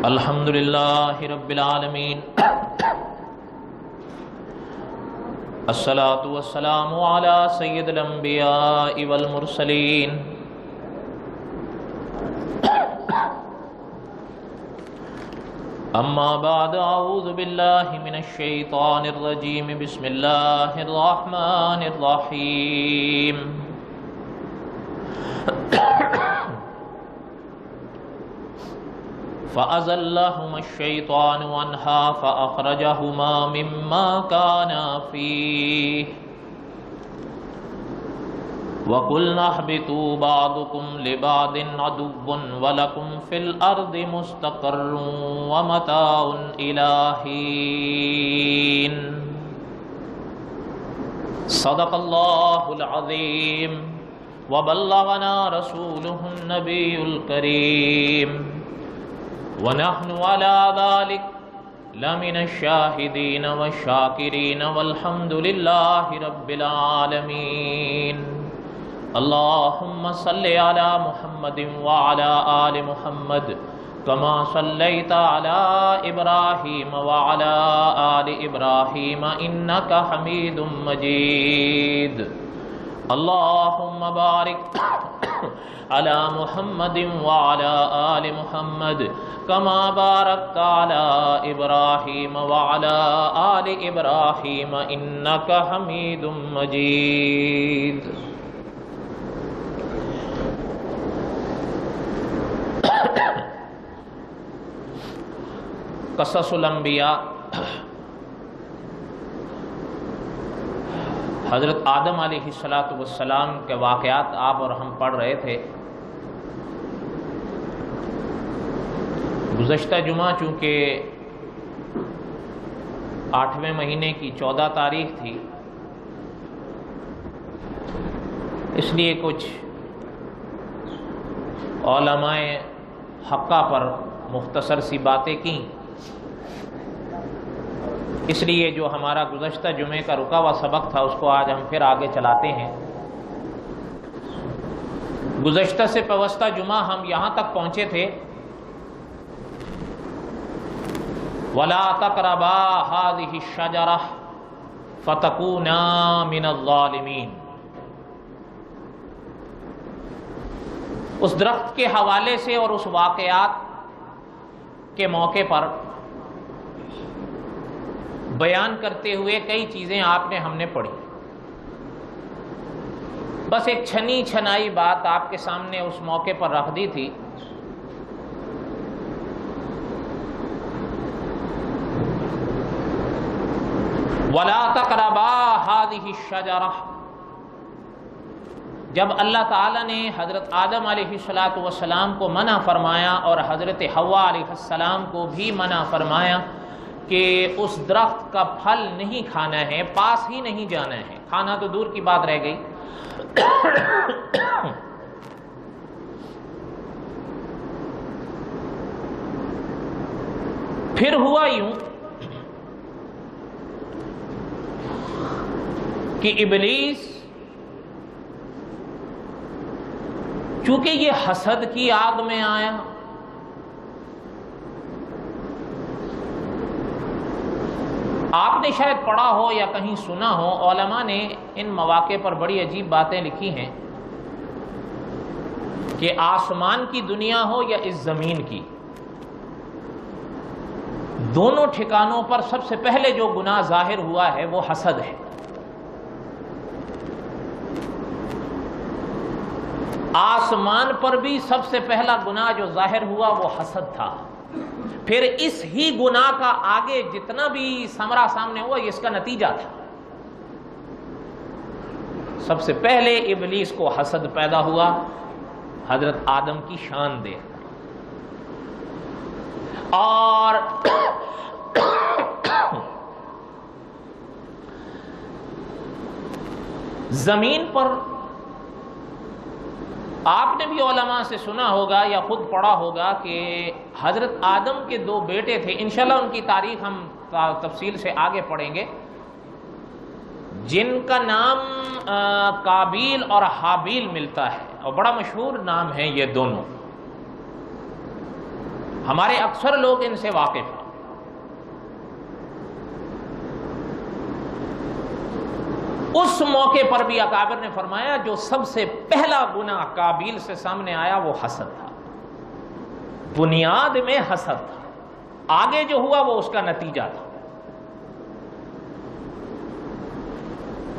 الحمد للہ رب العالمین الصلاة والسلام علی سید الانبیاء والمرسلین اما بعد اعوذ باللہ من الشیطان الرجیم بسم اللہ الرحمن الرحیم فَأَزَلَّهُمَا الشَّيْطَانُ عَنْهَا فَأَخْرَجَهُمَا مِمَّا كَانَا فِيهِ وَقُلْنَا اهْبِطُوا بَعْضُكُمْ لِبَعْضٍ عَدُوٌّ وَلَكُمْ فِي الْأَرْضِ مُسْتَقَرٌّ وَمَتَاعٌ إِلَىٰ حِينٍ صدق اللہ العظیم وبلغنا رسولہ النبی الکریم ونحن على ذلك لمن الشاهدين والشاكرين والحمد لله رب العالمين اللهم صل على محمد وعلى آل محمد كما صليت على إبراهيم وعلى آل إبراهيم إنك حميد مجيد اللهم بارك على محمد وعلى آل محمد كما باركت على إبراهيم وعلى آل إبراهيم إنك حميد مجيد قصص الانبیاء حضرت آدم علیہ السلام کے واقعات آپ اور ہم پڑھ رہے تھے۔ گزشتہ جمعہ چونکہ 8ویں مہینے کی 14 تاریخ تھی، اس لیے کچھ علماء حقہ پر مختصر سی باتیں کیں، اس لیے جو ہمارا گزشتہ جمعے کا رکا ہوا سبق تھا اس کو آج ہم پھر آگے چلاتے ہیں۔ گزشتہ سے پیوستہ جمعہ ہم یہاں تک پہنچے تھے وَلَا تَقْرَبَا هَٰذِهِ الشَّجَرَةَ فَتَكُونَا مِنَ الظَّالِمِينَ۔ اس درخت کے حوالے سے اور اس واقعات کے موقع پر بیان کرتے ہوئے کئی چیزیں آپ نے ہم نے پڑھی۔ بس ایک چھنی چھنائی بات آپ کے سامنے اس موقع پر رکھ دی تھی۔ وَلَا تَقْرَبَا هَٰذِهِ الشَّجَرَةَ، جب اللہ تعالیٰ نے حضرت آدم علیہ السلام کو منع فرمایا اور حضرت حوا علیہ السلام کو بھی منع فرمایا کہ اس درخت کا پھل نہیں کھانا ہے، پاس ہی نہیں جانا ہے، کھانا تو دور کی بات رہ گئی۔ پھر ہوا یوں کہ ابلیس چونکہ یہ حسد کی آگ میں آیا، آپ نے شاید پڑھا ہو یا کہیں سنا ہو، علماء نے ان مواقع پر بڑی عجیب باتیں لکھی ہیں کہ آسمان کی دنیا ہو یا اس زمین کی، دونوں ٹھکانوں پر سب سے پہلے جو گناہ ظاہر ہوا ہے وہ حسد ہے۔ آسمان پر بھی سب سے پہلا گناہ جو ظاہر ہوا وہ حسد تھا، پھر اس ہی گناہ کا آگے جتنا بھی ثمرہ سامنے ہوا یہ اس کا نتیجہ تھا۔ سب سے پہلے ابلیس کو حسد پیدا ہوا حضرت آدم کی شان دیکھ کر، اور زمین پر آپ نے بھی علماء سے سنا ہوگا یا خود پڑھا ہوگا کہ حضرت آدم کے 2 بیٹے تھے، انشاءاللہ ان کی تاریخ ہم تفصیل سے آگے پڑھیں گے، جن کا نام قابیل اور حابیل ملتا ہے، اور بڑا مشہور نام ہے یہ دونوں۔ ہمارے اکثر لوگ ان سے واقف ہیں۔ اس موقع پر بھی اکابر نے فرمایا جو سب سے پہلا گناہ قابیل سے سامنے آیا وہ حسد تھا، بنیاد میں حسد تھا، آگے جو ہوا وہ اس کا نتیجہ تھا۔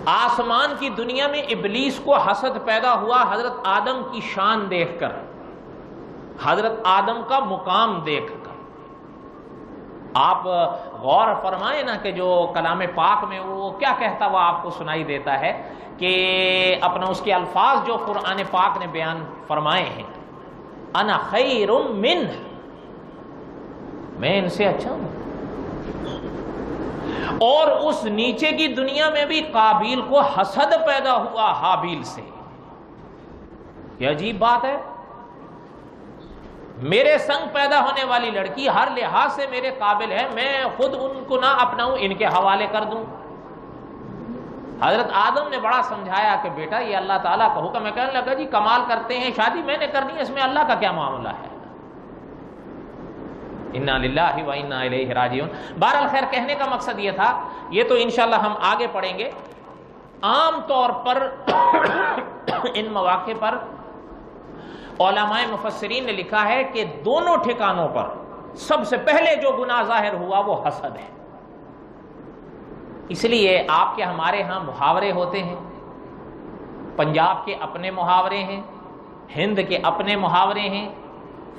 آسمان کی دنیا میں ابلیس کو حسد پیدا ہوا حضرت آدم کی شان دیکھ کر، حضرت آدم کا مقام دیکھ کر۔ آپ غور فرمائیں نا کہ جو کلام پاک میں وہ کیا کہتا وہ آپ کو سنائی دیتا ہے کہ اپنا اس کے الفاظ جو قرآن پاک نے بیان فرمائے ہیں، انا خیر منہ، میں ان سے اچھا ہوں۔ اور اس نیچے کی دنیا میں بھی قابیل کو حسد پیدا ہوا حابیل سے۔ یہ عجیب بات ہے، میرے سنگ پیدا ہونے والی لڑکی ہر لحاظ سے میرے قابل ہے، میں خود ان کو نہ اپناؤں، ان کے حوالے کر دوں۔ حضرت آدم نے بڑا سمجھایا کہ بیٹا یہ اللہ تعالیٰ کا حکم ہے۔ کہنے لگا جی کمال کرتے ہیں، شادی میں نے کرنی ہے، اس میں اللہ کا کیا معاملہ ہے؟ انا للہ و انا الیہ راجعون۔ بہرحال خیر کہنے کا مقصد یہ تھا، یہ تو انشاءاللہ ہم آگے پڑھیں گے۔ عام طور پر ان مواقع پر علماء مفسرین نے لکھا ہے کہ دونوں ٹھکانوں پر سب سے پہلے جو گناہ ظاہر ہوا وہ حسد ہے۔ اس لیے آپ کے ہمارے ہاں محاورے ہوتے ہیں، پنجاب کے اپنے محاورے ہیں، ہند کے اپنے محاورے ہیں،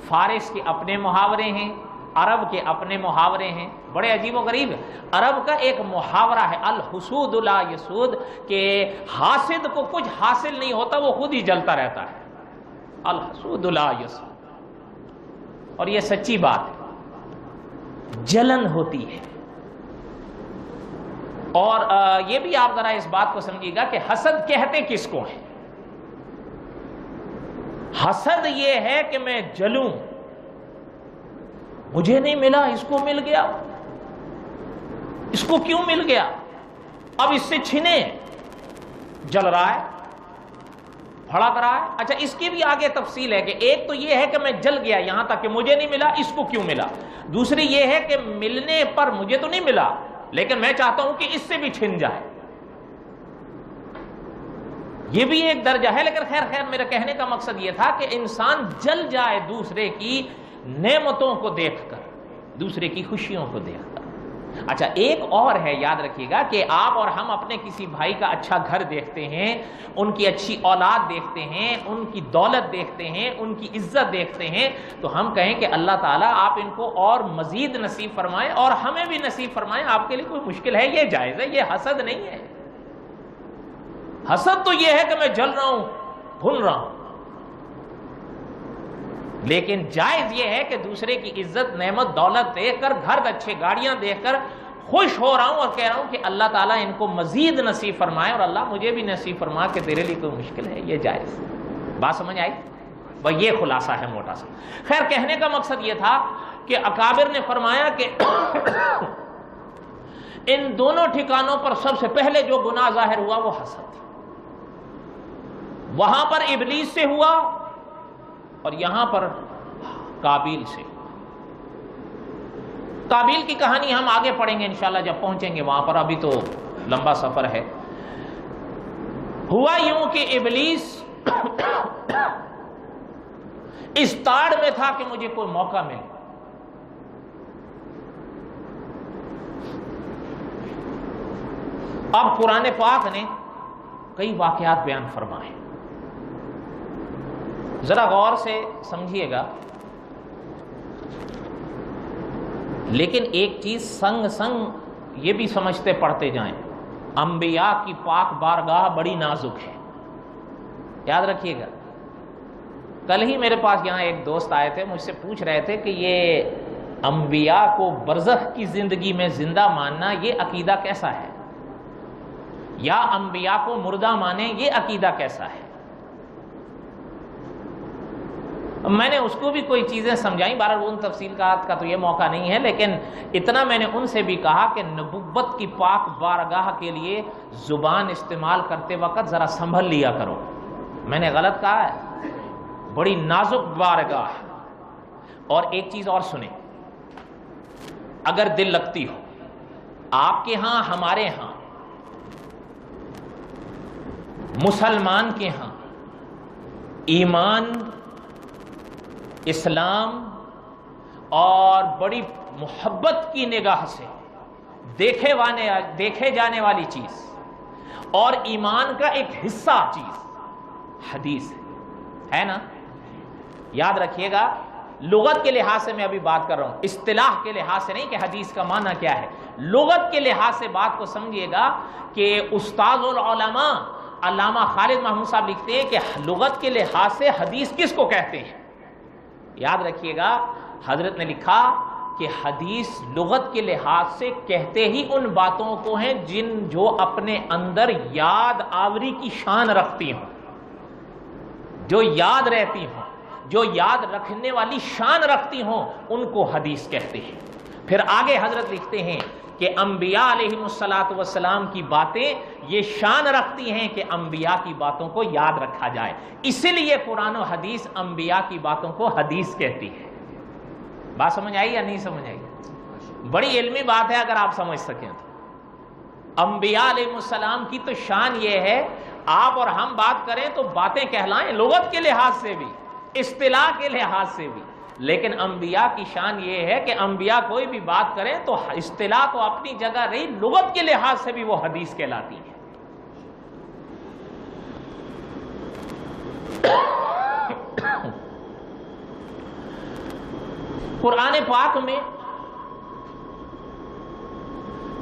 فارس کے اپنے محاورے ہیں، عرب کے اپنے محاورے ہیں۔ بڑے عجیب و غریب، عرب کا ایک محاورہ ہے الحسود لا یسود، کہ حاسد کو کچھ حاصل نہیں ہوتا، وہ خود ہی جلتا رہتا ہے، الحسود لا یسود۔ اور یہ سچی بات ہے، جلن ہوتی ہے۔ اور یہ بھی آپ ذرا اس بات کو سمجھیے گا کہ حسد کہتے کس کو ہے؟ حسد یہ ہے کہ میں جلوں، مجھے نہیں ملا اس کو مل گیا، اس کو کیوں مل گیا، اب اس سے چھنے، جل رہا ہے، بھڑک رہا ہے۔ اچھا اس کی بھی آگے تفصیل ہے کہ ایک تو یہ ہے کہ میں جل گیا یہاں تک کہ مجھے نہیں ملا، اس کو کیوں ملا۔ دوسری یہ ہے کہ ملنے پر مجھے تو نہیں ملا لیکن میں چاہتا ہوں کہ اس سے بھی چھن جائے، یہ بھی ایک درجہ ہے۔ لیکن خیر میرا کہنے کا مقصد یہ تھا کہ انسان جل جائے دوسرے کی نعمتوں کو دیکھ کر، دوسرے کی خوشیوں کو دیکھ کر۔ اچھا ایک اور ہے، یاد رکھیے گا کہ آپ اور ہم اپنے کسی بھائی کا اچھا گھر دیکھتے ہیں، ان کی اچھی اولاد دیکھتے ہیں، ان کی دولت دیکھتے ہیں، ان کی عزت دیکھتے ہیں، تو ہم کہیں کہ اللہ تعالیٰ آپ ان کو اور مزید نصیب فرمائیں اور ہمیں بھی نصیب فرمائیں، آپ کے لیے کوئی مشکل ہے، یہ جائز ہے، یہ حسد نہیں ہے۔ حسد تو یہ ہے کہ میں جل رہا ہوں، بھن رہا ہوں، لیکن جائز یہ ہے کہ دوسرے کی عزت نعمت دولت دیکھ کر، گھر اچھے گاڑیاں دیکھ کر خوش ہو رہا ہوں اور کہہ رہا ہوں کہ اللہ تعالیٰ ان کو مزید نصیب فرمائے اور اللہ مجھے بھی نصیب فرما کہ تیرے لیے کوئی مشکل ہے، یہ جائز۔ بات سمجھ آئی؟ بھائی یہ خلاصہ ہے موٹا سا۔ خیر کہنے کا مقصد یہ تھا کہ اکابر نے فرمایا کہ ان دونوں ٹھکانوں پر سب سے پہلے جو گناہ ظاہر ہوا وہ حسد تھا۔ وہاں پر ابلیس سے ہوا اور یہاں پر قابیل سے۔ قابیل کی کہانی ہم آگے پڑھیں گے انشاءاللہ جب پہنچیں گے وہاں پر، ابھی تو لمبا سفر ہے۔ ہوا یوں کہ ابلیس اس تاڑ میں تھا کہ مجھے کوئی موقع ملے۔ اب قرآن پاک نے کئی واقعات بیان فرمائے، ذرا غور سے سمجھیے گا، لیکن ایک چیز سنگ سنگ یہ بھی سمجھتے پڑھتے جائیں، انبیاء کی پاک بارگاہ بڑی نازک ہے، یاد رکھیے گا۔ کل ہی میرے پاس یہاں ایک دوست آئے تھے، مجھ سے پوچھ رہے تھے کہ یہ انبیاء کو برزخ کی زندگی میں زندہ ماننا یہ عقیدہ کیسا ہے، یا انبیاء کو مردہ مانیں یہ عقیدہ کیسا ہے۔ میں نے اس کو بھی کوئی چیزیں سمجھائیں، بہرحال ان تفصیلات کا تو یہ موقع نہیں ہے، لیکن اتنا میں نے ان سے بھی کہا کہ نبوت کی پاک بارگاہ کے لیے زبان استعمال کرتے وقت ذرا سنبھل لیا کرو۔ میں نے غلط کہا ہے، بڑی نازک بارگاہ، اور ایک چیز اور سنیں، اگر دل لگتی ہو آپ کے ہاں، ہمارے ہاں، مسلمان کے ہاں ایمان، اسلام اور بڑی محبت کی نگاہ سے دیکھے جانے والی چیز اور ایمان کا ایک حصہ چیز حدیث ہے نا؟ یاد رکھیے گا، لغت کے لحاظ سے میں ابھی بات کر رہا ہوں، اصطلاح کے لحاظ سے نہیں کہ حدیث کا معنی کیا ہے، لغت کے لحاظ سے بات کو سمجھیے گا کہ استاد العلماء علامہ خالد محمود صاحب لکھتے ہیں کہ لغت کے لحاظ سے حدیث کس کو کہتے ہیں؟ یاد رکھیے گا، حضرت نے لکھا کہ حدیث لغت کے لحاظ سے کہتے ہی ان باتوں کو ہیں جو اپنے اندر یاد آوری کی شان رکھتی ہوں، جو یاد رہتی ہوں، جو یاد رکھنے والی شان رکھتی ہوں، ان کو حدیث کہتے ہیں۔ پھر آگے حضرت لکھتے ہیں کہ انبیاء علیہم السلام کی باتیں یہ شان رکھتی ہیں کہ انبیاء کی باتوں کو یاد رکھا جائے، اسی لیے قرآن و حدیث انبیاء کی باتوں کو حدیث کہتی ہے۔ بات سمجھ آئی یا نہیں سمجھ آئی؟ بڑی علمی بات ہے اگر آپ سمجھ سکیں تو۔ انبیاء علیہ السلام کی تو شان یہ ہے، آپ اور ہم بات کریں تو باتیں کہلائیں لغت کے لحاظ سے بھی، اصطلاح کے لحاظ سے بھی، لیکن انبیاء کی شان یہ ہے کہ انبیاء کوئی بھی بات کریں تو اصطلاح تو اپنی جگہ رہی، لغت کے لحاظ سے بھی وہ حدیث کہلاتی ہے۔ قرآن پاک میں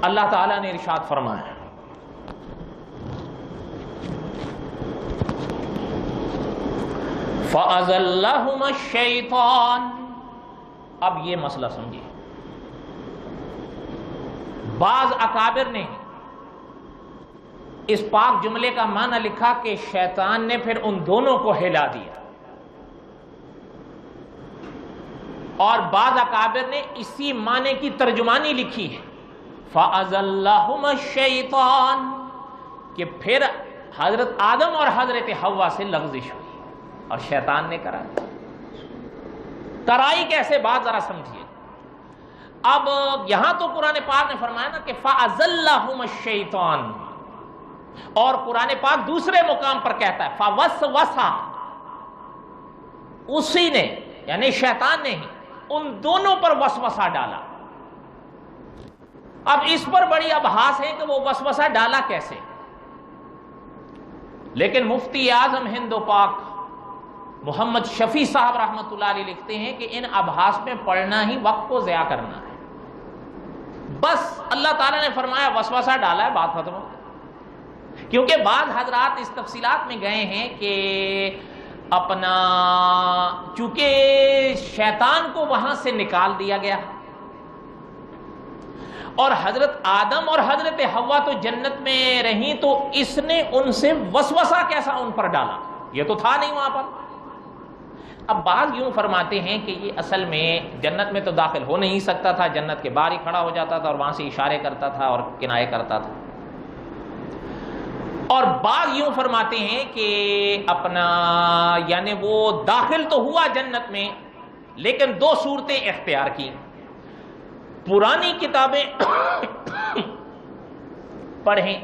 اللہ تعالیٰ نے ارشاد فرمایا، فَأَزَلَّهُمَا الشَّيْطَانُ۔ اب یہ مسئلہ سمجھیے، بعض اکابر نے اس پاک جملے کا معنی لکھا کہ شیطان نے پھر ان دونوں کو ہلا دیا، اور بعض اکابر نے اسی معنی کی ترجمانی لکھی ہے فَأَزَلَّهُمَا الشَّيْطَانُ، کہ پھر حضرت آدم اور حضرت حوا سے لغزش ہوئی اور شیطان نے کرائی کیسے؟ بات ذرا سمجھیے۔ اب یہاں تو قرآن پاک نے فرمایا نا کہ فَأَزَلَّهُمَا الشَّيْطَانُ، اور قرآن پاک دوسرے مقام پر کہتا ہے فَوَسْوَسَ، اسی نے یعنی شیطان نے ہی ان دونوں پر وسوسہ ڈالا۔ اب اس پر بڑی ابحاث ہے کہ وہ وسوسہ ڈالا کیسے، لیکن مفتی اعظم ہند و پاک محمد شفیع صاحب رحمۃ اللہ علیہ لکھتے ہیں کہ ان ابحاث میں پڑھنا ہی وقت کو ضیاع کرنا ہے، بس اللہ تعالیٰ نے فرمایا وسوسہ ڈالا ہے، بات ختم ہو۔ کیونکہ بعض حضرات اس تفصیلات میں گئے ہیں کہ اپنا چونکہ شیطان کو وہاں سے نکال دیا گیا اور حضرت آدم اور حضرت حوا تو جنت میں رہیں، تو اس نے ان سے وسوسہ کیسا ان پر ڈالا، یہ تو تھا نہیں وہاں پر۔ اب بعض یوں فرماتے ہیں کہ یہ اصل میں جنت میں تو داخل ہو نہیں سکتا تھا، جنت کے باہر ہی کھڑا ہو جاتا تھا اور وہاں سے اشارے کرتا تھا اور کنایے کرتا تھا، اور بعض یوں فرماتے ہیں کہ اپنا یعنی وہ داخل تو ہوا جنت میں لیکن دو صورتیں اختیار کی۔ پرانی کتابیں پڑھیں،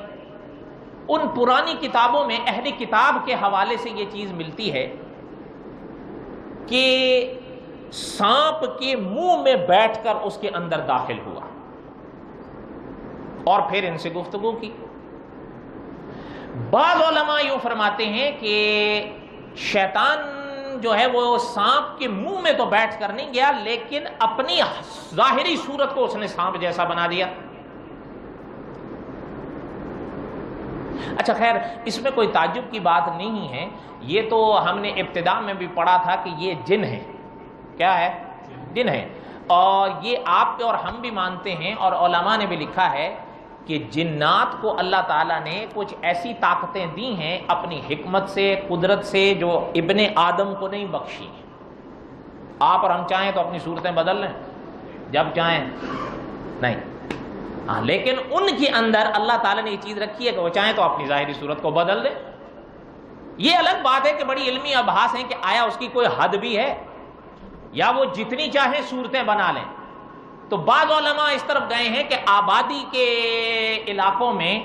ان پرانی کتابوں میں اہل کتاب کے حوالے سے یہ چیز ملتی ہے کہ سانپ کے منہ میں بیٹھ کر اس کے اندر داخل ہوا اور پھر ان سے گفتگو کی۔ بعض علماء یوں فرماتے ہیں کہ شیطان جو ہے وہ سانپ کے منہ میں تو بیٹھ کر نہیں گیا، لیکن اپنی ظاہری صورت کو اس نے سانپ جیسا بنا دیا۔ اچھا خیر، اس میں کوئی تعجب کی بات نہیں ہے، یہ تو ہم نے ابتدا میں بھی پڑھا تھا کہ یہ جن ہے۔ کیا ہے؟ جن ہے، اور یہ آپ اور ہم بھی مانتے ہیں، اور علماء نے بھی لکھا ہے کہ جنات کو اللہ تعالیٰ نے کچھ ایسی طاقتیں دی ہیں اپنی حکمت سے، قدرت سے، جو ابن آدم کو نہیں بخشی۔ آپ اور ہم چاہیں تو اپنی صورتیں بدل لیں جب چاہیں، نہیں ہاں، لیکن ان کے اندر اللہ تعالیٰ نے یہ چیز رکھی ہے کہ وہ چاہیں تو اپنی ظاہری صورت کو بدل دیں۔ یہ الگ بات ہے کہ بڑی علمی ابحاث ہیں کہ آیا اس کی کوئی حد بھی ہے، یا وہ جتنی چاہیں صورتیں بنا لیں. تو بعض علماء اس طرف گئے ہیں کہ آبادی کے علاقوں میں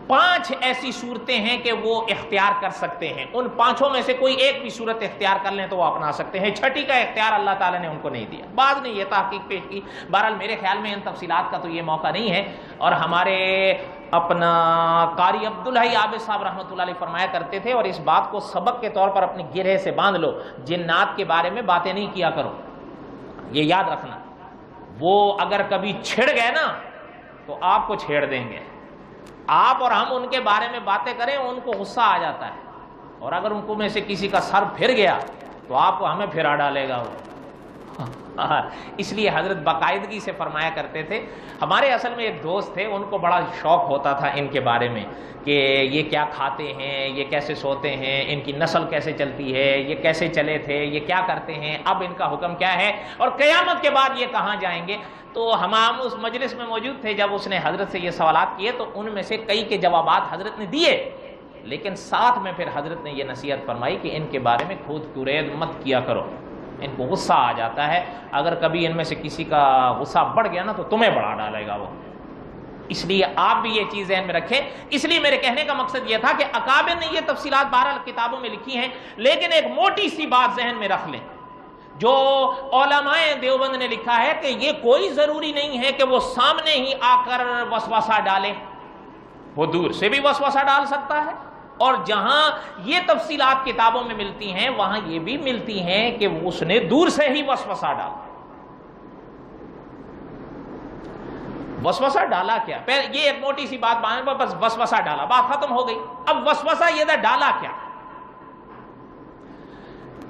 5 ایسی صورتیں ہیں کہ وہ اختیار کر سکتے ہیں. ان 5 میں سے کوئی ایک بھی صورت اختیار کر لیں تو وہ اپنا سکتے ہیں. 6 کا اختیار اللہ تعالیٰ نے ان کو نہیں دیا. بعض نے یہ تحقیق پیش کی. بہرحال میرے خیال میں ان تفصیلات کا تو یہ موقع نہیں ہے. اور ہمارے اپنا قاری عبدالحی عابد صاحب رحمۃ اللہ علیہ فرمایا کرتے تھے، اور اس بات کو سبق کے طور پر اپنے گرہ سے باندھ لو، جنات کے بارے میں باتیں نہیں کیا کرو. یہ یاد رکھنا، وہ اگر کبھی چھڑ گئے نا تو آپ کو چھیڑ دیں گے. آپ اور ہم ان کے بارے میں باتیں کریں ان کو غصہ آ جاتا ہے، اور اگر ان کو میں سے کسی کا سر پھر گیا تو آپ کو ہمیں پھرا ڈالے گا وہ. اس لیے حضرت باقاعدگی سے فرمایا کرتے تھے. ہمارے اصل میں ایک دوست تھے، ان کو بڑا شوق ہوتا تھا ان کے بارے میں کہ یہ کیا کھاتے ہیں، یہ کیسے سوتے ہیں، ان کی نسل کیسے چلتی ہے، یہ کیسے چلے تھے، یہ کیا کرتے ہیں، اب ان کا حکم کیا ہے، اور قیامت کے بعد یہ کہاں جائیں گے. تو ہم اس مجلس میں موجود تھے جب اس نے حضرت سے یہ سوالات کیے، تو ان میں سے کئی کے جوابات حضرت نے دیے، لیکن ساتھ میں پھر حضرت نے یہ نصیحت فرمائی کہ ان کے بارے میں کھود کورید مت کیا کرو، ان کو غصہ آ جاتا ہے. اگر کبھی ان میں سے کسی کا غصہ بڑھ گیا نا تو تمہیں بڑھا ڈالے گا وہ. اس لیے آپ بھی یہ چیز ذہن میں رکھیں. اس لیے میرے کہنے کا مقصد یہ تھا کہ اکابر نے یہ تفصیلات بہرحال کتابوں میں لکھی ہیں، لیکن ایک موٹی سی بات ذہن میں رکھ لیں، جو علماء دیوبند نے لکھا ہے کہ یہ کوئی ضروری نہیں ہے کہ وہ سامنے ہی آ کر وسوسہ ڈالے، وہ دور سے بھی وسوسہ ڈال سکتا ہے. اور جہاں یہ تفصیلات کتابوں میں ملتی ہیں وہاں یہ بھی ملتی ہیں کہ اس نے دور سے ہی وسوسہ ڈالا. وسوسہ ڈالا کیا؟ یہ ایک موٹی سی بات بس وسوسہ ڈالا، بات ختم ہو گئی. اب وسوسہ یہ ڈالا کیا؟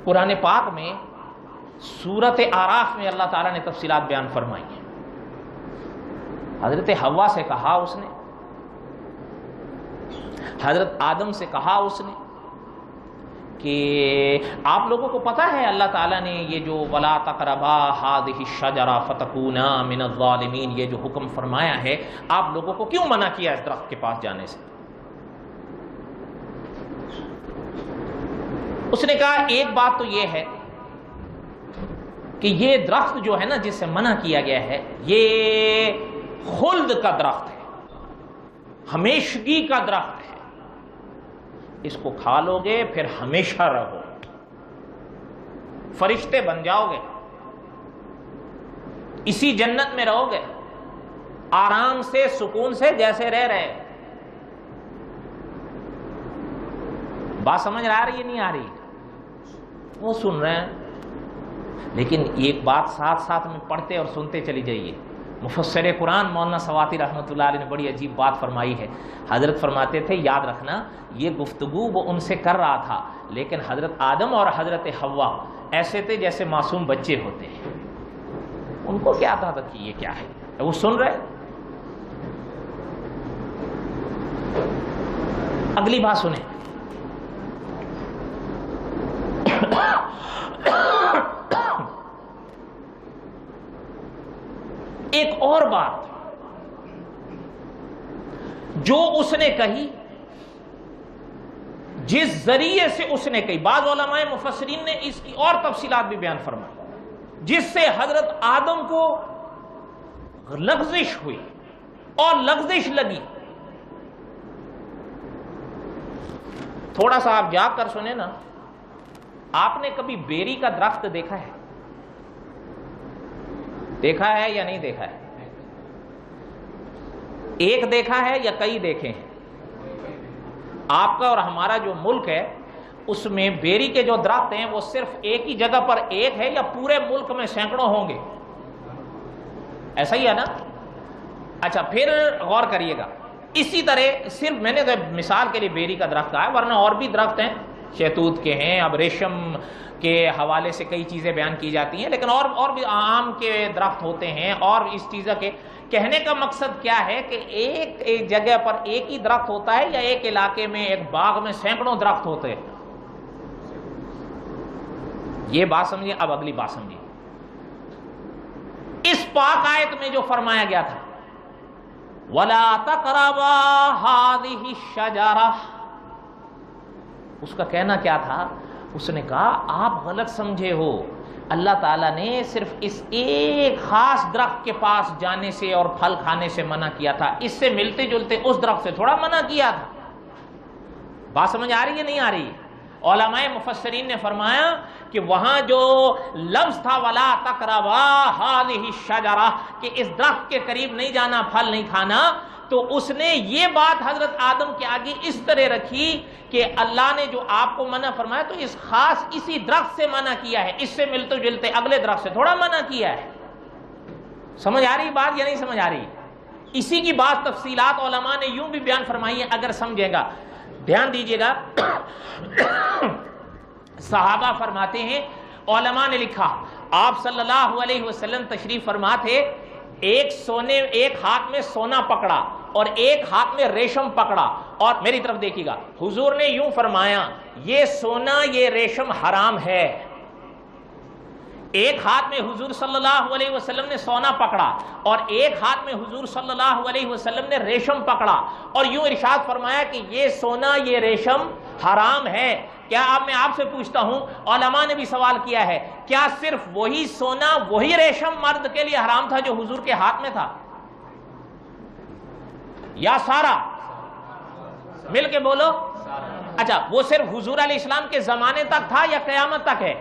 قرآن پاک میں سورت اعراف میں اللہ تعالیٰ نے تفصیلات بیان فرمائی ہیں. حضرت حوا سے کہا اس نے، حضرت آدم سے کہا اس نے کہ آپ لوگوں کو پتہ ہے اللہ تعالیٰ نے یہ جو وَلَا تَقْرَبَا هَٰذِهِ الشَّجَرَةَ فَتَكُونَا مِنَ الظَّالِمِينَ یہ جو حکم فرمایا ہے، آپ لوگوں کو کیوں منع کیا اس درخت کے پاس جانے سے؟ اس نے کہا ایک بات تو یہ ہے کہ یہ درخت جو ہے نا جس سے منع کیا گیا ہے، یہ خلد کا درخت ہے، ہمیشگی کا درخت ہے. اس کو کھا لو گے پھر ہمیشہ رہو، فرشتے بن جاؤ گے، اسی جنت میں رہو گے آرام سے سکون سے جیسے رہ رہے. بات سمجھ آ رہی ہے نہیں آ رہی؟ وہ سن رہے ہیں، لیکن ایک بات ساتھ ساتھ میں پڑھتے اور سنتے چلی جائیے. مفسر قرآن مولانا سواتی رحمۃ اللہ علیہ نے بڑی عجیب بات فرمائی ہے. حضرت فرماتے تھے یاد رکھنا یہ گفتگو وہ ان سے کر رہا تھا، لیکن حضرت آدم اور حضرت حوا ایسے تھے جیسے معصوم بچے ہوتے ہیں. ان کو کیا تھا کہ یہ کیا ہے، وہ سن رہے. اگلی بات سنیں. ایک اور بات جو اس نے کہی، جس ذریعے سے اس نے کہی، بعض علماء مفسرین نے اس کی اور تفصیلات بھی بیان فرمائی، جس سے حضرت آدم کو لغزش ہوئی اور لغزش لگی. تھوڑا سا آپ جاگ کر سنیں نا. آپ نے کبھی بیری کا درخت دیکھا ہے؟ دیکھا ہے یا نہیں دیکھا ہے؟ ایک دیکھا ہے یا کئی دیکھے ہیں؟ آپ کا اور ہمارا جو ملک ہے اس میں بیری کے جو درخت ہیں وہ صرف ایک ہی جگہ پر ایک ہے یا پورے ملک میں سینکڑوں ہوں گے؟ ایسا ہی ہے نا؟ اچھا پھر غور کریے گا. اسی طرح صرف میں نے مثال کے لیے بیری کا درخت کہا ہے، ورنہ اور بھی درخت ہیں، شہتوت کے ہیں، اب ریشم کے حوالے سے کئی چیزیں بیان کی جاتی ہیں، لیکن اور بھی آم کے درخت ہوتے ہیں. اور اس چیزوں کے کہنے کا مقصد کیا ہے کہ ایک جگہ پر ایک ہی درخت ہوتا ہے یا ایک علاقے میں ایک باغ میں سینکڑوں درخت ہوتے ہیں؟ یہ بات سمجھیے. اب اگلی بات سمجھیے. اس پاک آیت میں جو فرمایا گیا تھا وَلَا تَقْرَبَا هَٰذِهِ الشَّجَرَةَ، اس کا کہنا کیا تھا؟ اس نے کہا آپ غلط سمجھے ہو، اللہ تعالیٰ نے صرف اس ایک خاص درخت کے پاس جانے سے اور پھل کھانے سے منع کیا تھا، اس سے ملتے جلتے اس درخت سے تھوڑا منع کیا تھا۔ بات سمجھ آ رہی ہے نہیں آ رہی؟ علماء مفسرین نے فرمایا کہ وہاں جو لفظ تھا وَلَا تَقْرَبَا هَٰذِهِ الشَّجَرَةَ کہ اس درخت کے قریب نہیں جانا، پھل نہیں کھانا، تو اس نے یہ بات حضرت آدم کے آگے اس طرح رکھی کہ اللہ نے جو آپ کو منع فرمایا تو اس خاص اسی درخت سے منع کیا ہے، اس سے ملتے جلتے اگلے درخت سے تھوڑا منع کیا ہے۔ سمجھ آ رہی بات یا نہیں سمجھ آ رہی؟ اسی کی بات تفصیلات علماء نے یوں بھی بیان فرمائی ہے، اگر سمجھے گا دھیان دیجئے گا۔ صحابہ فرماتے ہیں، علماء نے لکھا آپ صلی اللہ علیہ وسلم تشریف فرما تھے، ایک ہاتھ میں سونا پکڑا اور ایک ہاتھ میں ریشم پکڑا، اور میری طرف دیکھیے گا، حضور نے یوں فرمایا یہ سونا یہ ریشم حرام ہے۔ ایک ہاتھ میں حضور صلی اللہ علیہ وسلم نے سونا پکڑا اور ایک ہاتھ میں حضور صلی اللہ علیہ وسلم نے ریشم پکڑا، اور یوں ارشاد فرمایا کہ یہ سونا یہ ریشم حرام ہے۔ کیا میں آپ سے پوچھتا ہوں، علماء نے بھی سوال کیا ہے، کیا صرف وہی سونا وہی ریشم مرد کے لیے حرام تھا جو حضور کے ہاتھ میں تھا، یا سارا؟ مل کے بولو۔ اچھا، وہ صرف حضور علیہ السلام کے زمانے تک تھا یا قیامت تک ہے؟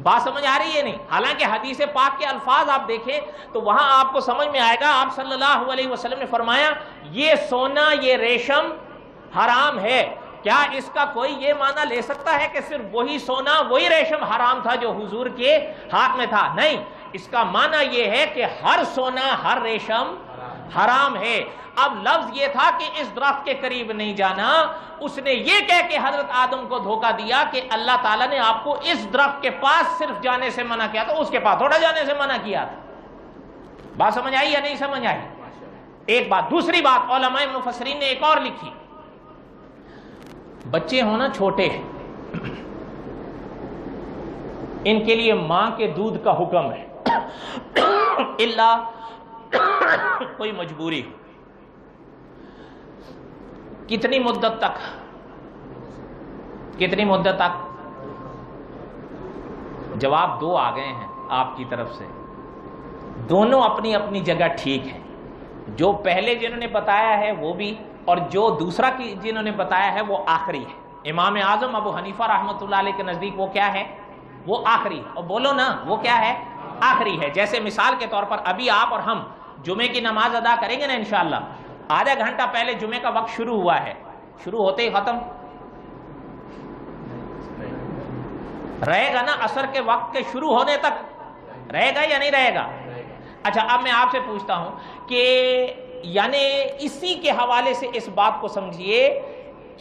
بات سمجھ آ رہی ہے نہیں؟ حالانکہ حدیث پاک کے الفاظ آپ دیکھیں تو وہاں آپ کو سمجھ میں آئے گا، آپ صلی اللہ علیہ وسلم نے فرمایا یہ سونا یہ ریشم حرام ہے۔ کیا اس کا کوئی یہ معنی لے سکتا ہے کہ صرف وہی سونا وہی ریشم حرام تھا جو حضور کے ہاتھ میں تھا؟ نہیں، اس کا معنی یہ ہے کہ ہر سونا ہر ریشم حرام ہے۔ اب لفظ یہ تھا کہ اس درخت کے قریب نہیں جانا، اس نے یہ کہہ کے حضرت آدم کو دھوکہ دیا کہ اللہ تعالیٰ نے آپ کو اس درخت کے پاس صرف جانے سے منع کیا تھا، اس کے پاس تھوڑا جانے سے منع کیا تھا۔ بات سمجھ آئی یا نہیں سمجھ آئی؟ ایک بات۔ دوسری بات علماء مفسرین نے ایک اور لکھی، بچے ہونا چھوٹے ہیں، ان کے لیے ماں کے دودھ کا حکم ہے الا کوئی مجبوری۔ کتنی مدت تک؟ کتنی مدت تک؟ جواب دو آ گئے ہیں آپ کی طرف سے، دونوں اپنی اپنی جگہ ٹھیک ہیں۔ جو پہلے جنہوں نے بتایا ہے وہ بھی، اور جو دوسرا جنہوں نے بتایا ہے وہ آخری ہے۔ امام اعظم ابو حنیفہ رحمۃ اللہ علیہ کے نزدیک وہ کیا ہے؟ وہ آخری۔ اور بولو نا، وہ کیا ہے؟ آخری ہے۔ جیسے مثال کے طور پر ابھی آپ اور ہم جمعے کی نماز ادا کریں گے نا انشاءاللہ، آدھا گھنٹہ پہلے جمعے کا وقت شروع ہوا ہے، شروع ہوتے ہی ختم رہے گا نا؟ عصر کے وقت کے شروع ہونے تک رہے گا یا نہیں رہے گا؟ اچھا، اب میں آپ سے پوچھتا ہوں کہ یعنی اسی کے حوالے سے اس بات کو سمجھیے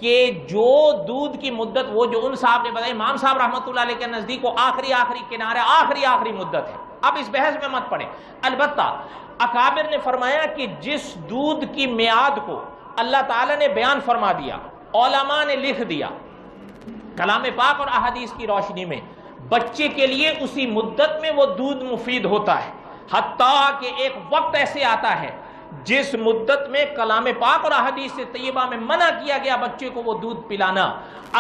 کہ جو دودھ کی مدت، وہ جو ان صاحب نے بتائی، امام صاحب رحمۃ اللہ علیہ کے نزدیک وہ آخری کنارہ آخری مدت ہے۔ اب اس بحث میں مت پڑے۔ البتہ اکابر نے فرمایا کہ جس دودھ کی میعاد کو اللہ تعالیٰ نے بیان فرما دیا، علماء نے لکھ دیا کلام پاک اور احادیث کی روشنی میں، بچے کے لیے اسی مدت میں وہ دودھ مفید ہوتا ہے، حتیٰ کہ ایک وقت ایسے آتا ہے جس مدت میں کلام پاک اور احادیث طیبہ میں منع کیا گیا بچے کو وہ دودھ پلانا،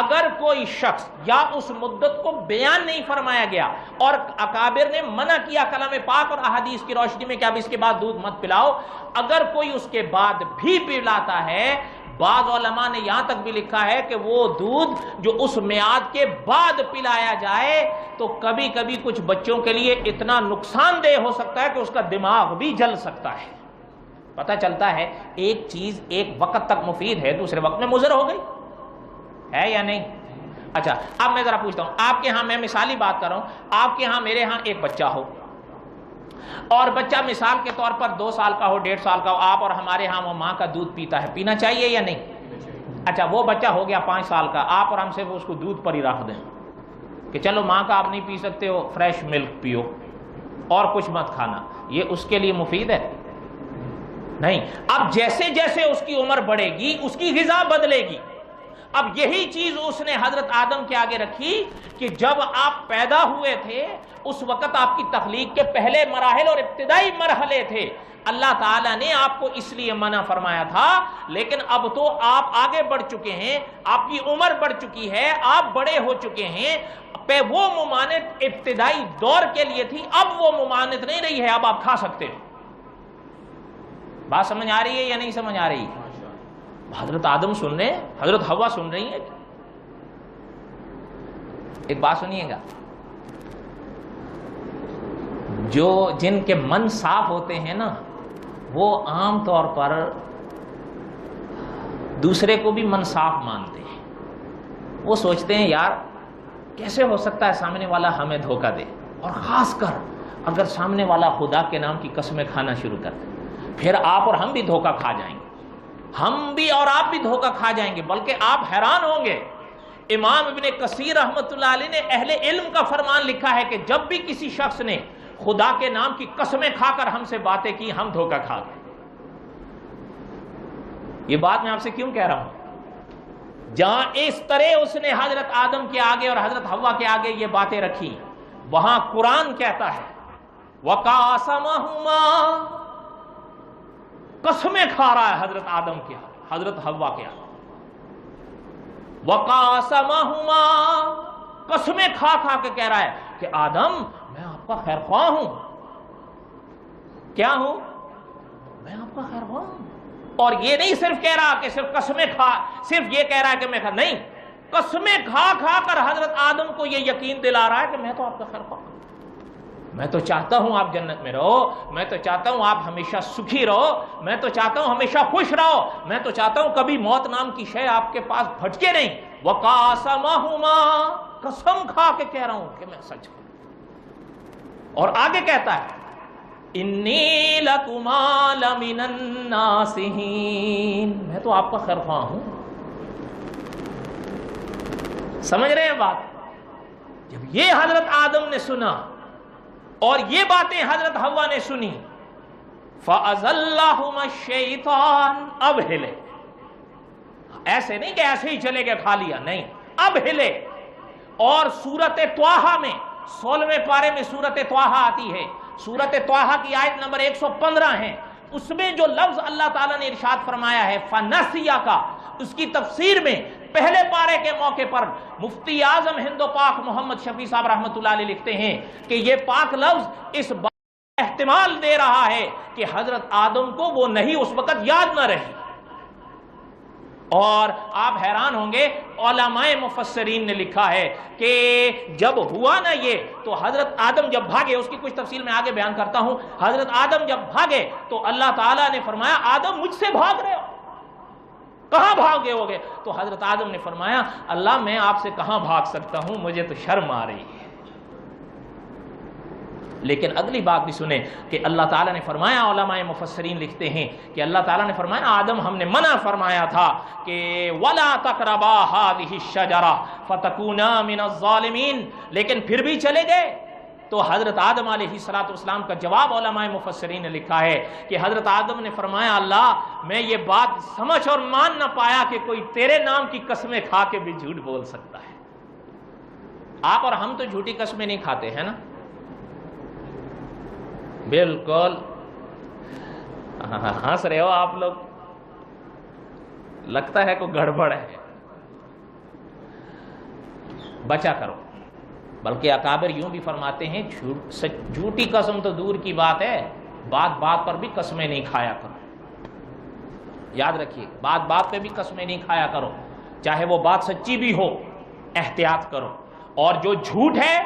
اگر کوئی شخص یا اس مدت کو بیان نہیں فرمایا گیا اور اکابر نے منع کیا کلام پاک اور احادیث کی روشنی میں کہ اب اس کے بعد دودھ مت پلاؤ، اگر کوئی اس کے بعد بھی پلاتا ہے، بعض علماء نے یہاں تک بھی لکھا ہے کہ وہ دودھ جو اس میعاد کے بعد پلایا جائے تو کبھی کبھی کچھ بچوں کے لیے اتنا نقصان دہ ہو سکتا ہے کہ اس کا دماغ بھی جل سکتا ہے۔ پتہ چلتا ہے ایک چیز ایک وقت تک مفید ہے، دوسرے وقت میں مضر ہو گئی ہے یا نہیں؟ اچھا، اب میں ذرا پوچھتا ہوں، آپ کے ہاں، میں مثالی بات کر رہا ہوں، آپ کے ہاں میرے ہاں ایک بچہ ہو، اور بچہ مثال کے طور پر 2 سال کا ہو، 1.5 سال کا ہو، آپ اور ہمارے ہاں وہ ماں کا دودھ پیتا ہے، پینا چاہیے یا نہیں؟ اچھا، وہ بچہ ہو گیا 5 سال کا، آپ اور ہم سے وہ اس کو دودھ پر ہی رکھ دیں کہ چلو ماں کا آپ نہیں پی سکتے ہو، فریش ملک پیو اور کچھ مت کھانا، یہ اس کے لیے مفید ہے؟ نہیں۔ اب جیسے جیسے اس کی عمر بڑھے گی اس کی غذا بدلے گی، اب یہی چیز اس نے حضرت آدم کے آگے رکھی کہ جب آپ پیدا ہوئے تھے اس وقت آپ کی تخلیق کے پہلے مراحل اور ابتدائی مرحلے تھے، اللہ تعالیٰ نے آپ کو اس لیے منع فرمایا تھا، لیکن اب تو آپ آگے بڑھ چکے ہیں، آپ کی عمر بڑھ چکی ہے، آپ بڑے ہو چکے ہیں، وہ ممانعت ابتدائی دور کے لیے تھی، اب وہ ممانعت نہیں رہی ہے، اب آپ کھا سکتے ہو۔ بات سمجھ آ رہی ہے یا نہیں سمجھ آ رہی؟ حضرت آدم سن رہے ہیں، حضرت حوا سن رہی ہیں۔ ایک بات سنیے گا، جن کے من صاف ہوتے ہیں نا، وہ عام طور پر دوسرے کو بھی من صاف مانتے ہیں۔ وہ سوچتے ہیں یار کیسے ہو سکتا ہے سامنے والا ہمیں دھوکہ دے، اور خاص کر اگر سامنے والا خدا کے نام کی قسمیں کھانا شروع کر دے، پھر آپ اور ہم بھی دھوکہ کھا جائیں گے، ہم بھی اور آپ بھی دھوکہ کھا جائیں گے، بلکہ آپ حیران ہوں گے۔ امام ابن کثیر رحمۃ اللہ علیہ نے اہل علم کا فرمان لکھا ہے کہ جب بھی کسی شخص نے خدا کے نام کی قسمیں کھا کر ہم سے باتیں کی، ہم دھوکہ کھا گئے۔ یہ بات میں آپ سے کیوں کہہ رہا ہوں؟ جہاں اس طرح اس نے حضرت آدم کے آگے اور حضرت حوا کے آگے یہ باتیں رکھی، وہاں قرآن کہتا ہے وَقَاسَمَهُمَا، قسمیں کھا رہا ہے حضرت آدم کے آگے، حضرت حوا کے آگے، وَقَاسَمَهُمَا، قسمیں کھا کھا کے کہہ رہا ہے کہ آدم میں آپ کا خیر خواہ ہوں۔ کیا ہوں؟ میں آپ کا خیر خواہ ہوں۔ اور یہ نہیں صرف کہہ رہا کہ صرف قسمیں کھا، صرف یہ کہہ رہا ہے کہ میں نہیں، قسمیں کھا کھا کر حضرت آدم کو یہ یقین دلا رہا ہے کہ میں تو آپ کا خیر خواہ ہوں، میں تو چاہتا ہوں آپ جنت میں رہو، میں تو چاہتا ہوں آپ ہمیشہ سکھی رہو، میں تو چاہتا ہوں ہمیشہ خوش رہو، میں تو چاہتا ہوں کبھی موت نام کی شے آپ کے پاس بھٹکے نہیں۔ وَقَاسَمَهُمَا، قسم کھا کے کہہ رہا ہوں کہ میں سچ ہوں۔ اور آگے کہتا ہے انی لکما لمن الناصحین، میں تو آپ کا خیر خواہ ہوں۔ سمجھ رہے ہیں بات؟ جب یہ حضرت آدم نے سنا اور یہ باتیں حضرت حوا نے سنی، فَأَزَلَّهُمَا الشَّيْطَانُ، اب ہلے، ایسے نہیں کہ ایسے ہی چلے گئے کھا لیا، نہیں، اب ہلے۔ اور سورۃ طٰہٰ میں 16ویں پارے میں سورۃ طٰہٰ آتی ہے، سورۃ طٰہٰ کی آیت نمبر 115 ہے، اس میں جو لفظ اللہ تعالیٰ نے ارشاد فرمایا ہے فَنَسِیَ کا، اس کی تفسیر میں پہلے پارے کے موقع پر مفتی اعظم ہند و پاک محمد شفیع صاحب رحمۃ اللہ علیہ لکھتے ہیں کہ یہ پاک لفظ اس بات کا احتمال دے رہا ہے کہ حضرت آدم کو وہ نہیں اس وقت یاد نہ رہی۔ اور آپ حیران ہوں گے، علماء مفسرین نے لکھا ہے کہ جب ہوا نا یہ، تو حضرت آدم جب بھاگے، اس کی کچھ تفصیل میں آگے بیان کرتا ہوں، حضرت آدم جب بھاگے تو اللہ تعالیٰ نے فرمایا آدم مجھ سے بھاگ رہے ہو، کہاں بھاگے ہوگے؟ تو حضرت آدم نے فرمایا اللہ میں آپ سے کہاں بھاگ سکتا ہوں، مجھے تو شرم آ رہی ہے۔ لیکن اگلی بات بھی سنیں کہ اللہ تعالیٰ نے فرمایا، علماء مفسرین لکھتے ہیں کہ اللہ تعالیٰ نے فرمایا آدم ہم نے منع فرمایا تھا کہ وَلَا تَقْرَبَا هَٰذِهِ الشَّجَرَةَ فَتَكُونَا مِنَ الظَّالِمِينَ، لیکن پھر بھی چلے گئے۔ تو حضرت آدم علیہ السلام کا جواب علماء مفسرین نے لکھا ہے کہ حضرت آدم نے فرمایا اللہ میں یہ بات سمجھ اور مان نہ پایا کہ کوئی تیرے نام کی قسمیں کھا کے بھی جھوٹ بول سکتا ہے۔ آپ اور ہم تو جھوٹی قسمیں نہیں کھاتے ہیں نا؟ بالکل، ہنس رہے ہو آپ لوگ، لگتا ہے کوئی گڑبڑ ہے، بچا کرو۔ بلکہ اکابر یوں بھی فرماتے ہیں جھوٹی قسم تو دور کی بات ہے، بات بات پر بھی قسمیں نہیں کھایا کرو۔ یاد رکھیے، بات بات پہ بھی قسمیں نہیں کھایا کرو، چاہے وہ بات سچی بھی ہو، احتیاط کرو۔ اور جو جھوٹ ہے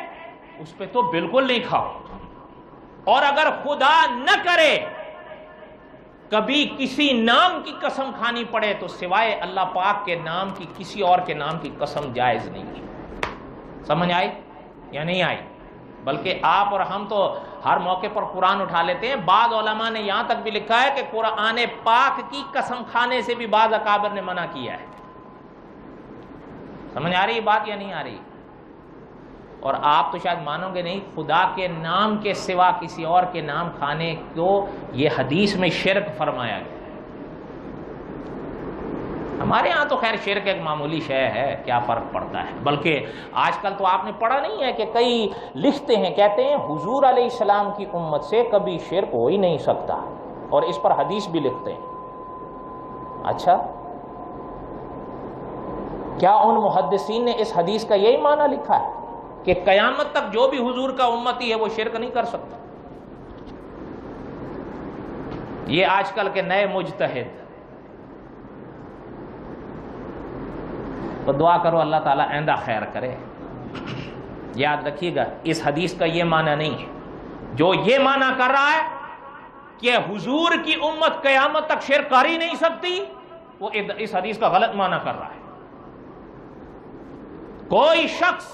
اس پہ تو بالکل نہیں کھاؤ۔ اور اگر خدا نہ کرے کبھی کسی نام کی قسم کھانی پڑے تو سوائے اللہ پاک کے نام کی کسی اور کے نام کی قسم جائز نہیں ہے۔ سمجھ آئی یا نہیں آئی؟ بلکہ آپ اور ہم تو ہر موقع پر قرآن اٹھا لیتے ہیں، بعض علماء نے یہاں تک بھی لکھا ہے کہ قرآن پاک کی قسم کھانے سے بھی بعض اکابر نے منع کیا ہے۔ سمجھ آ رہی بات یا نہیں آ رہی؟ اور آپ تو شاید مانو گے نہیں، خدا کے نام کے سوا کسی اور کے نام کھانے کو یہ حدیث میں شرک فرمایا گیا۔ ہمارے ہاں تو خیر شرک ایک معمولی شے ہے، کیا فرق پڑتا ہے. بلکہ آج کل تو آپ نے پڑھا نہیں ہے کہ کئی لکھتے ہیں، کہتے ہیں حضور علیہ السلام کی امت سے کبھی شرک ہو ہی نہیں سکتا، اور اس پر حدیث بھی لکھتے ہیں. اچھا، کیا ان محدثین نے اس حدیث کا یہی معنی لکھا ہے کہ قیامت تک جو بھی حضور کا امتی ہے وہ شرک نہیں کر سکتا؟ یہ آج کل کے نئے مجتہد. تو دعا کرو اللہ تعالیٰ آئندہ خیر کرے. یاد رکھیے گا اس حدیث کا یہ معنی نہیں ہے. جو یہ معنی کر رہا ہے کہ حضور کی امت قیامت تک شرک کر ہی نہیں سکتی، وہ اس حدیث کا غلط معنی کر رہا ہے. کوئی شخص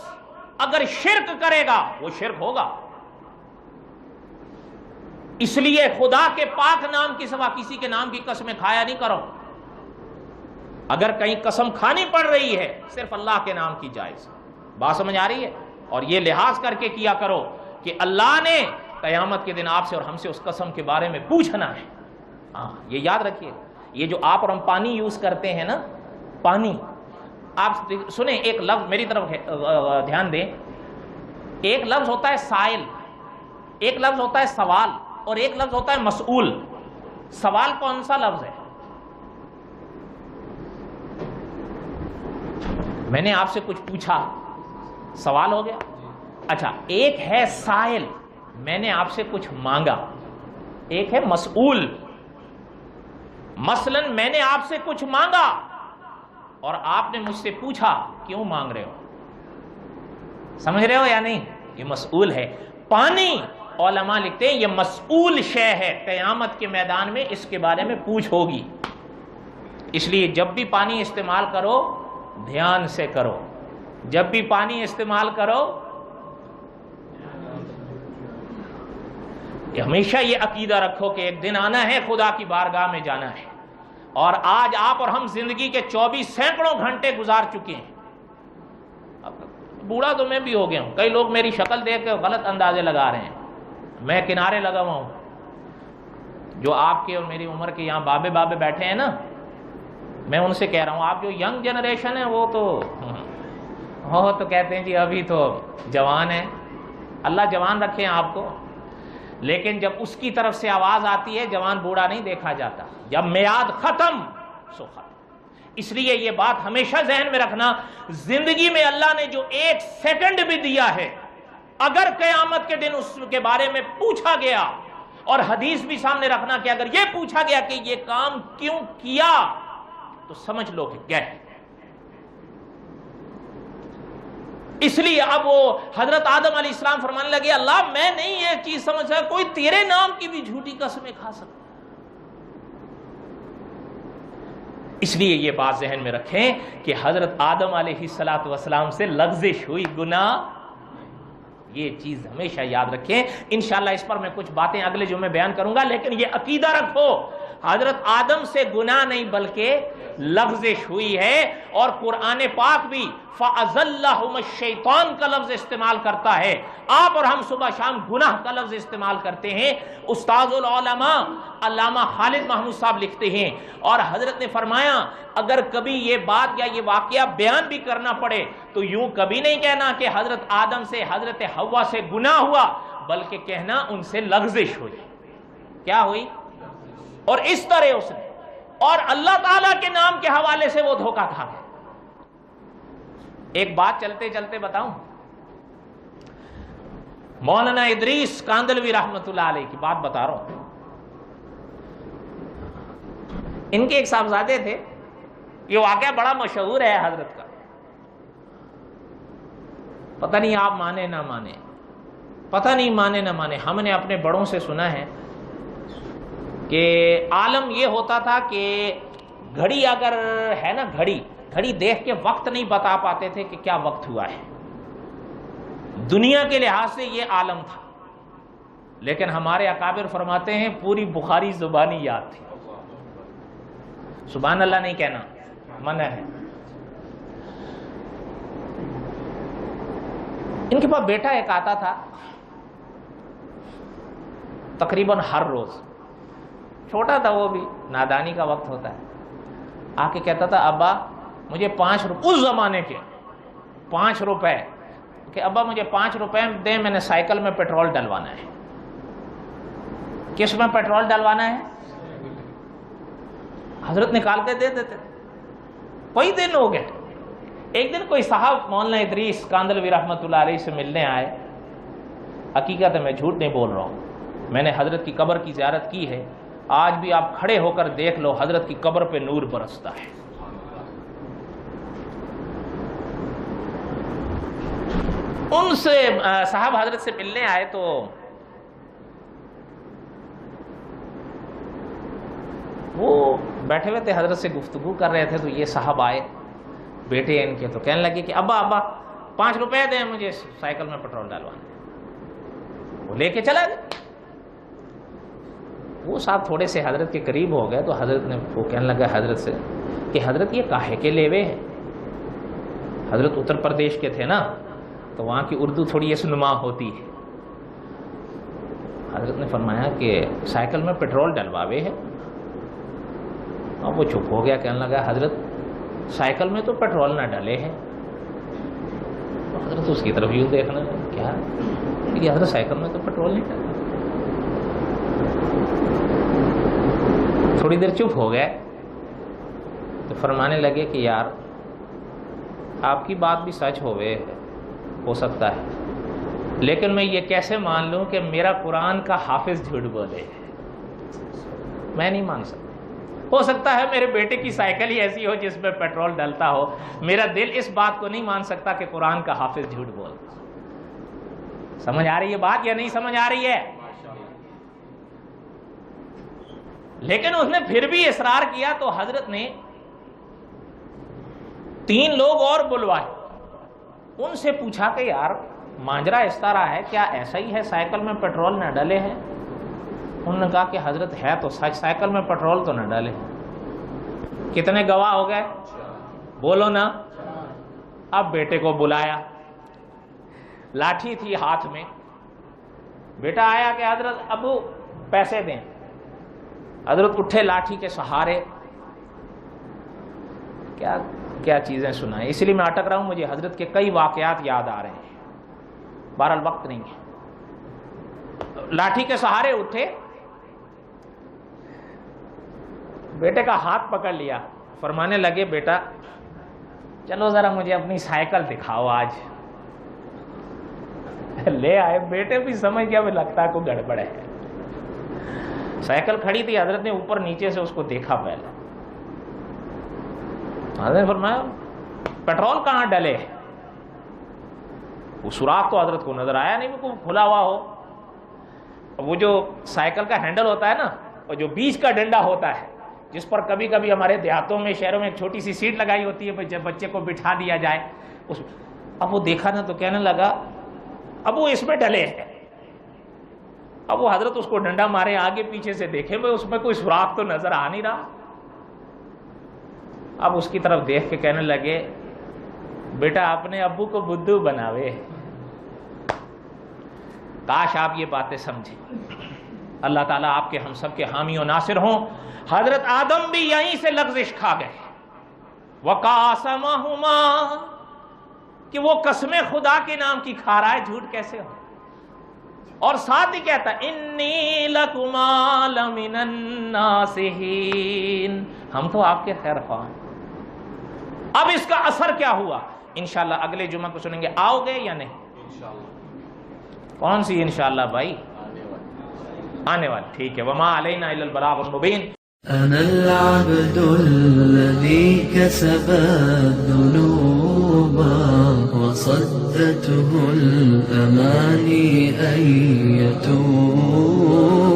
اگر شرک کرے گا وہ شرک ہوگا. اس لیے خدا کے پاک نام کے سوا کسی کے نام کی قسمیں کھایا نہیں کرو. اگر کہیں قسم کھانی پڑ رہی ہے صرف اللہ کے نام کی جائز. بات سمجھ آ رہی ہے؟ اور یہ لحاظ کر کے کیا کرو کہ اللہ نے قیامت کے دن آپ سے اور ہم سے اس قسم کے بارے میں پوچھنا ہے. ہاں یہ یاد رکھیے. یہ جو آپ اور ہم پانی یوز کرتے ہیں نا، پانی، آپ سنیں ایک لفظ میری طرف دھیان دیں. ایک لفظ ہوتا ہے سائل، ایک لفظ ہوتا ہے سوال، اور ایک لفظ ہوتا ہے مسئول. سوال کون سا لفظ ہے؟ میں نے آپ سے کچھ پوچھا، سوال ہو گیا. اچھا، ایک ہے سائل، میں نے آپ سے کچھ مانگا. ایک ہے مسئول. مثلا میں نے آپ سے کچھ مانگا اور آپ نے مجھ سے پوچھا کیوں مانگ رہے ہو. سمجھ رہے ہو یا نہیں؟ یہ مسئول ہے. پانی علماء لکھتے ہیں یہ مسئول شے ہے. قیامت کے میدان میں اس کے بارے میں پوچھ ہوگی. اس لیے جب بھی پانی استعمال کرو دھیان سے کرو. جب بھی پانی استعمال کرو ہمیشہ یہ عقیدہ رکھو کہ ایک دن آنا ہے، خدا کی بارگاہ میں جانا ہے. اور آج آپ اور ہم زندگی کے 24 سینکڑوں گھنٹے گزار چکے ہیں. بوڑھا تو میں بھی ہو گیا ہوں. کئی لوگ میری شکل دیکھ کے غلط اندازے لگا رہے ہیں. میں کنارے لگا ہوا ہوں. جو آپ کے اور میری عمر کے یہاں بابے بابے بیٹھے ہیں نا، میں ان سے کہہ رہا ہوں آپ جو ینگ جنریشن ہے وہ تو کہتے ہیں جی ابھی تو جوان ہے. اللہ جوان رکھے ہیں آپ کو، لیکن جب اس کی طرف سے آواز آتی ہے جوان بوڑھا نہیں دیکھا جاتا. جب میعاد ختم سو ختم. اس لیے یہ بات ہمیشہ ذہن میں رکھنا، زندگی میں اللہ نے جو ایک سیکنڈ بھی دیا ہے، اگر قیامت کے دن اس کے بارے میں پوچھا گیا، اور حدیث بھی سامنے رکھنا کہ اگر یہ پوچھا گیا کہ یہ کام کیوں کیا، تو سمجھ لو کہ گئے. اس لیے اب وہ حضرت آدم علیہ السلام فرمانے لگے اللہ میں نہیں یہ چیز سمجھ سکتا کوئی تیرے نام کی بھی جھوٹی قسمیں کھا سکتا. اس لیے یہ بات ذہن میں رکھیں کہ حضرت آدم علیہ السلام سے لغزش ہوئی، گناہ. یہ چیز ہمیشہ یاد رکھیں. انشاءاللہ اس پر میں کچھ باتیں اگلے جمعے بیان کروں گا، لیکن یہ عقیدہ رکھو حضرت آدم سے گناہ نہیں بلکہ لغزش ہوئی ہے. اور قرآن پاک بھی فَأَزَلَّهُمَ الشَّيْطَانُ کا لفظ استعمال کرتا ہے. آپ اور ہم صبح شام گناہ کا لفظ استعمال کرتے ہیں. استاذ العلماء علامہ خالد محمود صاحب لکھتے ہیں، اور حضرت نے فرمایا اگر کبھی یہ بات یا یہ واقعہ بیان بھی کرنا پڑے تو یوں کبھی نہیں کہنا کہ حضرت آدم سے حضرت حوا سے گناہ ہوا، بلکہ کہنا ان سے لغزش ہوئی. کیا ہوئی؟ اور اس طرح اس نے، اور اللہ تعالیٰ کے نام کے حوالے سے وہ دھوکہ کھا گیا. ایک بات چلتے چلتے بتاؤں، مولانا ادریس کاندلوی رحمت اللہ علیہ کی بات بتا رہا ہوں. ان کے ایک صاحبزادے تھے، یہ واقعہ بڑا مشہور ہے حضرت کا. پتہ نہیں آپ مانے نہ مانے، پتہ نہیں مانے نہ مانے، ہم نے اپنے بڑوں سے سنا ہے کہ عالم یہ ہوتا تھا کہ گھڑی اگر ہے نا، گھڑی دیکھ کے وقت نہیں بتا پاتے تھے کہ کیا وقت ہوا ہے. دنیا کے لحاظ سے یہ عالم تھا، لیکن ہمارے اکابر فرماتے ہیں پوری بخاری زبانی یاد تھی. سبحان اللہ نہیں کہنا منع ہے. ان کے پاس بیٹا ایک آتا تھا تقریباً ہر روز. چھوٹا تھا وہ بھی، نادانی کا وقت ہوتا ہے. آ کے کہتا تھا ابا مجھے 5 روپے، اس زمانے کے 5 روپے، کہ ابا مجھے 5 روپے دیں، میں نے سائیکل میں پیٹرول ڈلوانا ہے۔ کس میں پیٹرول ڈلوانا ہے؟ حضرت نکال کے دے دیتے۔ کوئی دن ہو گئے، ایک دن کوئی صاحب مولانا ادریس کاندلوی رحمۃ اللہ علیہ سے ملنے آئے۔ حقیقت ہے میں جھوٹ نہیں بول رہا ہوں، میں نے حضرت کی قبر کی زیارت کی ہے، آج بھی آپ کھڑے ہو کر دیکھ لو حضرت کی قبر پہ نور برستا ہے۔ ان سے صاحب حضرت سے ملنے آئے تو وہ بیٹھے ہوئے تھے، حضرت سے گفتگو کر رہے تھے، تو یہ صاحب آئے بیٹے ان کے، تو کہنے لگے کہ ابا 5 روپے دیں مجھے سائیکل میں پیٹرول ڈالوانا۔ وہ لے کے چلا گیا۔ وہ صاحب تھوڑے سے حضرت کے قریب ہو گئے تو حضرت نے وہ کہنے لگا حضرت سے کہ حضرت یہ کاہے کے لیوے ہیں؟ حضرت اتر پردیش کے تھے نا، تو وہاں کی اردو تھوڑی اس نما ہوتی ہے۔ حضرت نے فرمایا کہ سائیکل میں پیٹرول ڈلواوے ہے۔ اب وہ چپ ہو گیا، کہنے لگا حضرت سائیکل میں تو پیٹرول نہ ڈلے ہیں۔ تو حضرت اس کی طرف یوں دیکھنا کیا کہ حضرت سائیکل میں تو پیٹرول نہیں ڈلے۔ تھوڑی دیر چپ ہو گئے تو فرمانے لگے کہ یار آپ کی بات بھی سچ ہو سکتا ہے، لیکن میں یہ کیسے مان لوں کہ میرا قرآن کا حافظ جھوٹ بولے؟ میں نہیں مان سکتا۔ ہو سکتا ہے میرے بیٹے کی سائیکل ہی ایسی ہو جس میں پیٹرول ڈلتا ہو، میرا دل اس بات کو نہیں مان سکتا کہ قرآن کا حافظ جھوٹ بولتا۔ سمجھ آ رہی ہے بات یا نہیں سمجھ آ رہی ہے؟ لیکن اس نے پھر بھی اصرار کیا تو حضرت نے 3 لوگ اور بلوائے، ان سے پوچھا کہ یار ماجرا اس طرح ہے، کیا ایسا ہی ہے سائیکل میں پیٹرول نہ ڈلے ہیں؟ انہوں نے کہا کہ حضرت ہے تو سچ، سائیکل میں پیٹرول تو نہ ڈالے۔ کتنے گواہ ہو گئے؟ بولو نا۔ اب بیٹے کو بلایا، لاٹھی تھی ہاتھ میں، بیٹا آیا کہ حضرت ابو پیسے دیں۔ حضرت اٹھے لاٹھی کے سہارے، کیا کیا چیزیں سنائیں، اس لیے میں اٹک رہا ہوں، مجھے حضرت کے کئی واقعات یاد آ رہے ہیں، بہرحال وقت نہیں ہے۔ لاٹھی کے سہارے اٹھے، بیٹے کا ہاتھ پکڑ لیا، فرمانے لگے بیٹا چلو ذرا مجھے اپنی سائیکل دکھاؤ آج۔ لے آئے، بیٹے بھی سمجھ گیا بھی لگتا ہے کوئی گڑبڑ ہے۔ سائیکل کھڑی تھی، حضرت نے اوپر نیچے سے اس کو دیکھا پہلے، حضرت نے فرمایا پیٹرول کہاں ڈلے؟ وہ سوراخ تو حضرت کو نظر آیا نہیں وہ کھلا ہوا ہو۔ وہ جو سائیکل کا ہینڈل ہوتا ہے نا، اور جو بیچ کا ڈنڈا ہوتا ہے جس پر کبھی کبھی ہمارے دیہاتوں میں شہروں میں ایک چھوٹی سی سیٹ لگائی ہوتی ہے جب بچے کو بٹھا دیا جائے اس، اب وہ دیکھا نا تو کہنے لگا اب وہ اس میں ڈلے ہیں۔ اب وہ حضرت اس کو ڈنڈا مارے آگے پیچھے سے دیکھے میں اس میں کوئی سوراخ تو نظر آ نہیں رہا۔ اب اس کی طرف دیکھ کے کہنے لگے بیٹا اپنے ابو کو بدھو بناوے۔ کاش آپ یہ باتیں سمجھیں۔ اللہ تعالیٰ آپ کے ہم سب کے حامی و ناصر ہوں۔ حضرت آدم بھی یہیں سے لغزش کھا گئے، وَقَاسَمَهُمَا، کہ وہ قسم خدا کے نام کی کھا رہا ہے، جھوٹ کیسے ہو؟ اور ساتھ ہی کہتا اِنِّی لَكُمَا لَمِنَ النَّاصِحِينَ، ہم تو آپ کے خیر خواہ ہیں۔ اب اس کا اثر کیا ہوا انشاءاللہ اگلے جمعہ کو سنیں گے۔ آؤ گے یا نہیں؟ کون سی انشاءاللہ بھائی؟ آنے والی، ٹھیک ہے۔ وما علینا الا البلاغ المبین۔ أنا العبد الذي كسب الذنوب وصدته الأماني أن يتوب